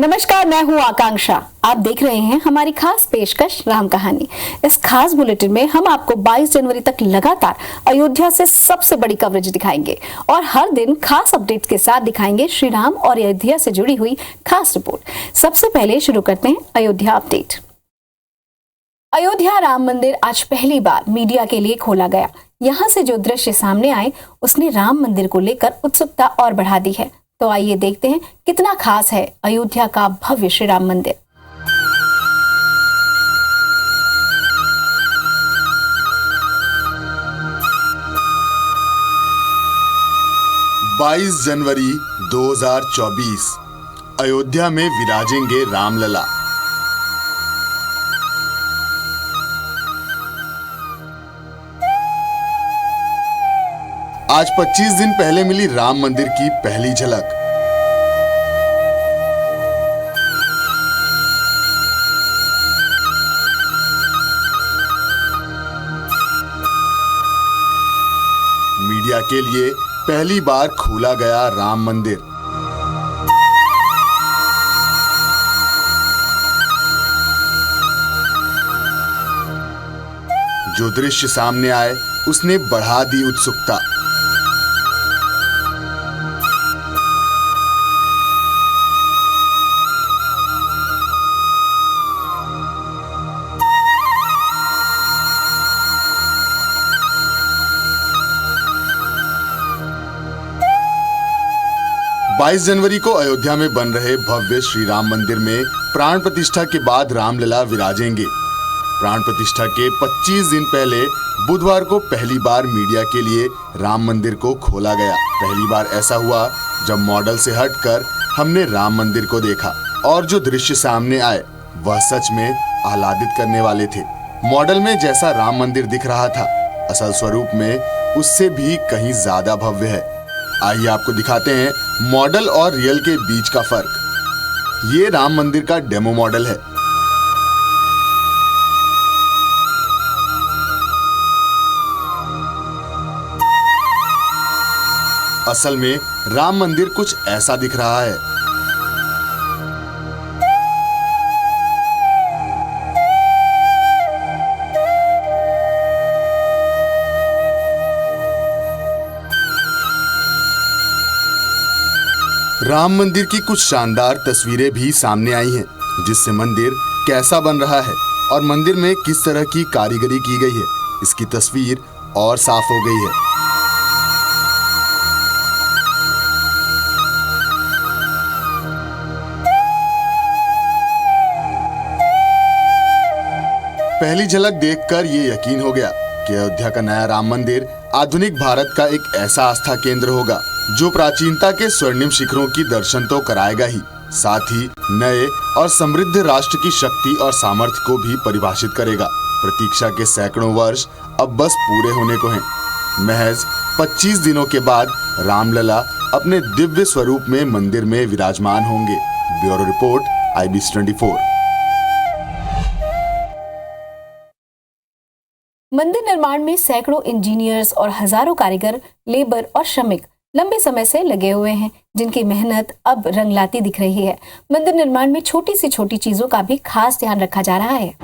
नमस्कार, मैं हूं आकांक्षा। आप देख रहे हैं हमारी खास पेशकश राम कहानी। इस खास बुलेटिन में हम आपको 22 जनवरी तक लगातार अयोध्या से सबसे बड़ी कवरेज दिखाएंगे और हर दिन खास अपडेट्स के साथ दिखाएंगे श्री राम और अयोध्या से जुड़ी हुई खास रिपोर्ट। सबसे पहले शुरू करते हैं अयोध्या अपडेट। अयोध्या राम मंदिर आज पहली बार मीडिया के लिए खोला गया। यहाँ से जो दृश्य सामने आए उसने राम मंदिर को लेकर उत्सुकता और बढ़ा दी है। तो आइए देखते हैं कितना खास है अयोध्या का भव्य श्री राम मंदिर। बाईस जनवरी 2024 अयोध्या में विराजेंगे रामलला। आज 25 दिन पहले मिली राम मंदिर की पहली झलक। मीडिया के लिए पहली बार खोला गया राम मंदिर। जो दृश्य सामने आए उसने बढ़ा दी उत्सुकता। बाईस जनवरी को अयोध्या में बन रहे भव्य श्री राम मंदिर में प्राण प्रतिष्ठा के बाद रामलला विराजेंगे। प्राण प्रतिष्ठा के 25 दिन पहले बुधवार को पहली बार मीडिया के लिए राम मंदिर को खोला गया। पहली बार ऐसा हुआ जब मॉडल से हटकर हमने राम मंदिर को देखा और जो दृश्य सामने आए वह सच में आह्लादित करने वाले थे। मॉडल में जैसा राम मंदिर दिख रहा था, असल स्वरूप में उससे भी कहीं ज्यादा भव्य है। आइए आपको दिखाते हैं मॉडल और रियल के बीच का फर्क। ये राम मंदिर का डेमो मॉडल है। असल में राम मंदिर कुछ ऐसा दिख रहा है। राम मंदिर की कुछ शानदार तस्वीरें भी सामने आई हैं, जिससे मंदिर कैसा बन रहा है और मंदिर में किस तरह की कारीगरी की गई है, इसकी तस्वीर और साफ हो गई है। पहली झलक देखकर ये यकीन हो गया कि अयोध्या का नया राम मंदिर आधुनिक भारत का एक ऐसा आस्था केंद्र होगा जो प्राचीनता के स्वर्णिम शिखरों की दर्शन तो कराएगा ही, साथ ही नए और समृद्ध राष्ट्र की शक्ति और सामर्थ्य को भी परिभाषित करेगा। प्रतीक्षा के सैकड़ों वर्ष अब बस पूरे होने को हैं। महज 25 दिनों के बाद रामलला अपने दिव्य स्वरूप में मंदिर में विराजमान होंगे। Bureau report, IBC 24। मंदिर निर्माण में सैकड़ों इंजीनियर्स और हजारों कारीगर, लेबर और श्रमिक लंबे समय से लगे हुए हैं, जिनकी मेहनत अब रंग लाती दिख रही है। मंदिर निर्माण में छोटी सी छोटी चीजों का भी खास ध्यान रखा जा रहा है।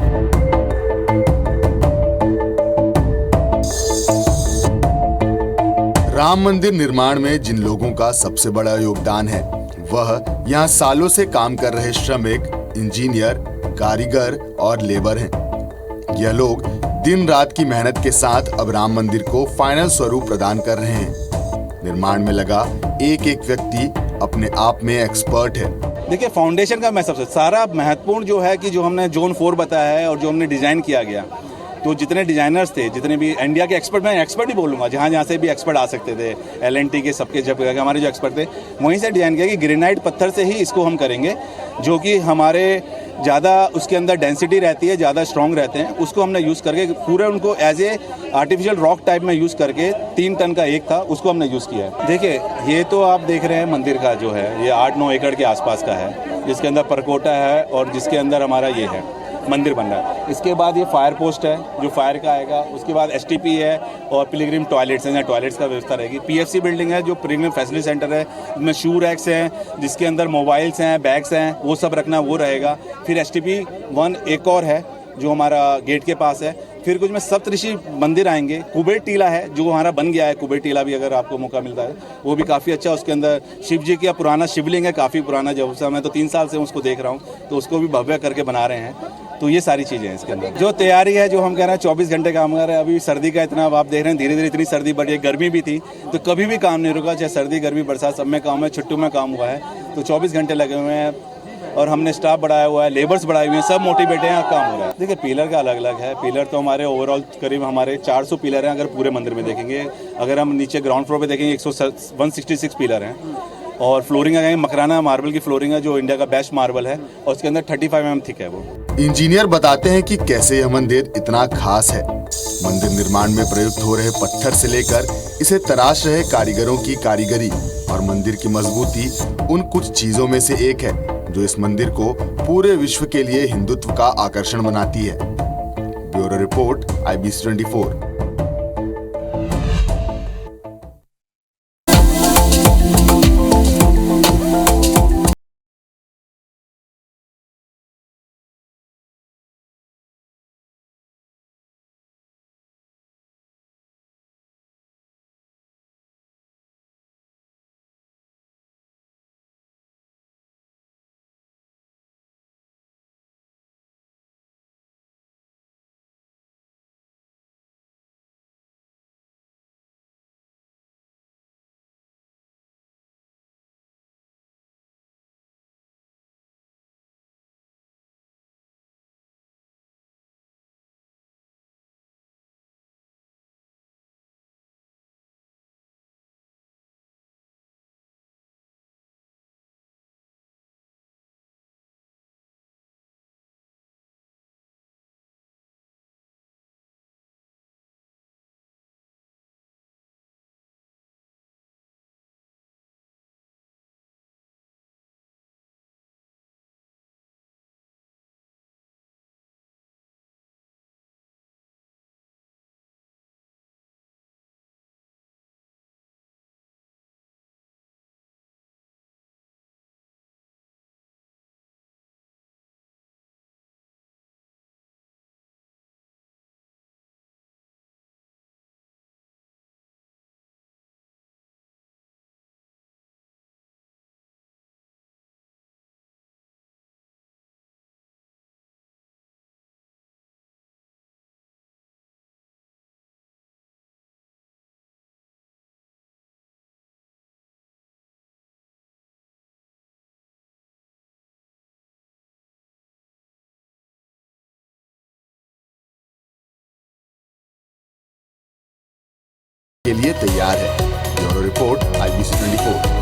राम मंदिर निर्माण में जिन लोगों का सबसे बड़ा योगदान है वह यहाँ सालों से काम कर रहे श्रमिक, इंजीनियर, कारीगर और लेबर हैं। यह लोग दिन रात की मेहनत के साथ अब राम मंदिर को फाइनल स्वरूप प्रदान कर रहे हैं। निर्माण में लगा एक एक व्यक्ति अपने आप में एक्सपर्ट है। देखिए, फाउंडेशन का मैं सबसे सारा महत्वपूर्ण जो है कि जो हमने जोन 4 बताया है और जो हमने डिजाइन किया गया, तो जितने डिजाइनर्स थे, जितने भी इंडिया के एक्सपर्ट, मैं एक्सपर्ट ही बोलूँगा, जहाँ से भी एक्सपर्ट आ सकते थे, LNT के सबके जब हमारे जो एक्सपर्ट थे वहीं से डिज़ाइन किया कि ग्रेनाइट पत्थर से ही इसको हम करेंगे, जो कि हमारे ज़्यादा उसके अंदर डेंसिटी रहती है, ज़्यादा स्ट्रॉन्ग रहते हैं। उसको हमने यूज़ करके पूरे उनको as a artificial rock type में यूज़ करके 3 टन का एक था, उसको हमने यूज़ किया है। देखिए ये तो आप देख रहे हैं मंदिर का जो है ये 8-9 एकड़ के आसपास का है, जिसके अंदर परकोटा है और जिसके अंदर हमारा ये है मंदिर बन रहा है। इसके बाद ये फायर पोस्ट है जो फायर का आएगा, उसके बाद STP है और पिलग्रिम टॉयलेट्स हैं, जहाँ टॉयलेट्स का व्यवस्था रहेगी। PFC बिल्डिंग है जो पिलग्रिम फैसिलिटी सेंटर है, जिसमें शू रैक्स हैं, जिसके अंदर मोबाइल्स हैं, बैग्स हैं, वो सब रखना वो रहेगा। फिर STP 1 एक और है जो हमारा गेट के पास है। फिर कुछ में सप्तऋषि मंदिर आएंगे, कुबेर टीला है जो हमारा बन गया है, कुबेर टीला भी अगर आपको मौका मिलता है वो भी काफ़ी अच्छा। उसके अंदर शिव जी का पुराना शिवलिंग है, काफ़ी पुराना, जब से मैं तो 3 साल से उसको देख रहा हूँ, तो उसको भी भव्य करके बना रहे हैं। तो ये सारी चीज़ें हैं इसके अंदर। जो तैयारी है, जो हम कह रहे हैं 24 घंटे काम कर रहे हैं। अभी सर्दी का इतना आप देख रहे हैं, धीरे धीरे इतनी सर्दी बढ़ी है, गर्मी भी थी, तो कभी भी काम नहीं रुका, चाहे सर्दी गर्मी बरसात, सब में काम है, छुट्टियों में काम हुआ है। तो 24 घंटे लगे हुए हैं और हमने स्टाफ बढ़ाया हुआ है, लेबर्स बढ़ाए हुए हैं, सब मोटिवेटेड हैं, काम हो रहा है। देखिए पिलर का अलग अलग है, पिलर तो हमारे ओवरऑल करीब हमारे 400 पिलर हैं अगर पूरे मंदिर में देखेंगे। अगर हम नीचे ग्राउंड फ्लोर पे देखेंगे 166 पिलर हैं और फ्लोरिंग है मकराना मार्बल की फ्लोरिंग है जो इंडिया का बेस्ट मार्बल है और उसके अंदर 35 mm थिक है वो। इंजीनियर बताते हैं कि कैसे यह मंदिर इतना खास है। मंदिर निर्माण में प्रयुक्त हो रहे पत्थर से लेकर इसे तराश रहे कारीगरों की कारीगरी और मंदिर की मजबूती उन कुछ चीजों में से एक है जो इस मंदिर को पूरे विश्व के लिए हिंदुत्व का आकर्षण बनाती है। Bureau report IBC 24। के लिए तैयार है। Bureau report IBC 24।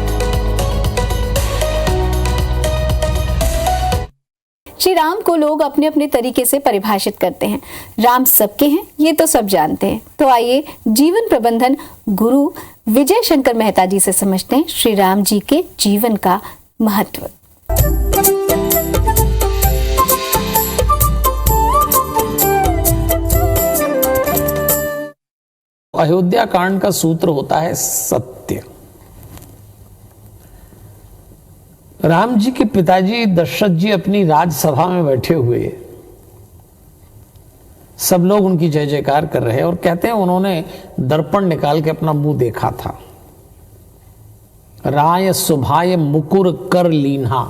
Shri Ram को लोग अपने अपने तरीके से परिभाषित करते हैं। राम सबके हैं ये तो सब जानते हैं। तो आइए जीवन प्रबंधन गुरु विजय शंकर मेहता जी से समझते हैं श्री राम जी के जीवन का महत्व। अयोध्या कांड का सूत्र होता है सत्य। राम जी के पिताजी दशरथ जी अपनी राजसभा में बैठे हुए, सब लोग उनकी जय जयकार कर रहे हैं और कहते हैं उन्होंने दर्पण निकाल के अपना मुंह देखा था। राय सुभाय मुकुर कर लीन्हा,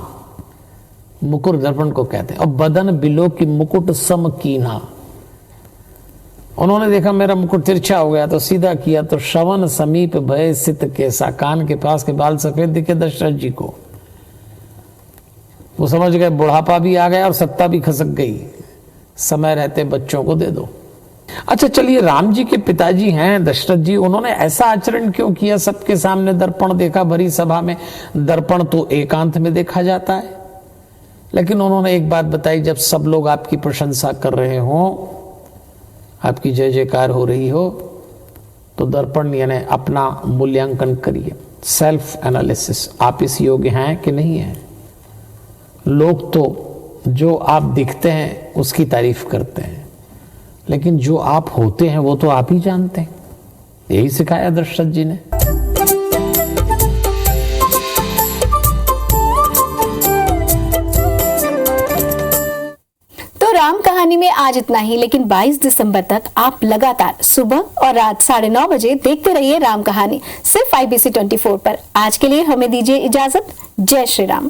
मुकुर दर्पण को कहते हैं, और बदन बिलो की मुकुट सम कीन्हा। उन्होंने देखा मेरा मुकुट तिरछा हो गया तो सीधा किया तो श्रवण समीप भय सित केसा, कान के पास के बाल सफेद दिखे दशरथ जी को। वो समझ गए बुढ़ापा भी आ गया और सत्ता भी खसक गई, समय रहते बच्चों को दे दो। अच्छा चलिए, राम जी के पिताजी हैं दशरथ जी, उन्होंने ऐसा आचरण क्यों किया? सबके सामने दर्पण देखा, भरी सभा में। दर्पण तो एकांत में देखा जाता है, लेकिन उन्होंने एक बात बताई, जब सब लोग आपकी प्रशंसा कर रहे हो, आपकी जय जयकार हो रही हो, तो दर्पण यानी अपना मूल्यांकन करिए, सेल्फ एनालिसिस। आप इस योग्य हैं कि नहीं हैं? लोग तो जो आप दिखते हैं उसकी तारीफ करते हैं, लेकिन जो आप होते हैं वो तो आप ही जानते हैं। यही सिखाया दशरथ जी ने। तो राम कहानी में आज इतना ही, लेकिन 22 दिसंबर तक आप लगातार सुबह और रात 9:30 बजे देखते रहिए राम कहानी, सिर्फ IBC 24 पर। आज के लिए हमें दीजिए इजाजत। जय श्री राम।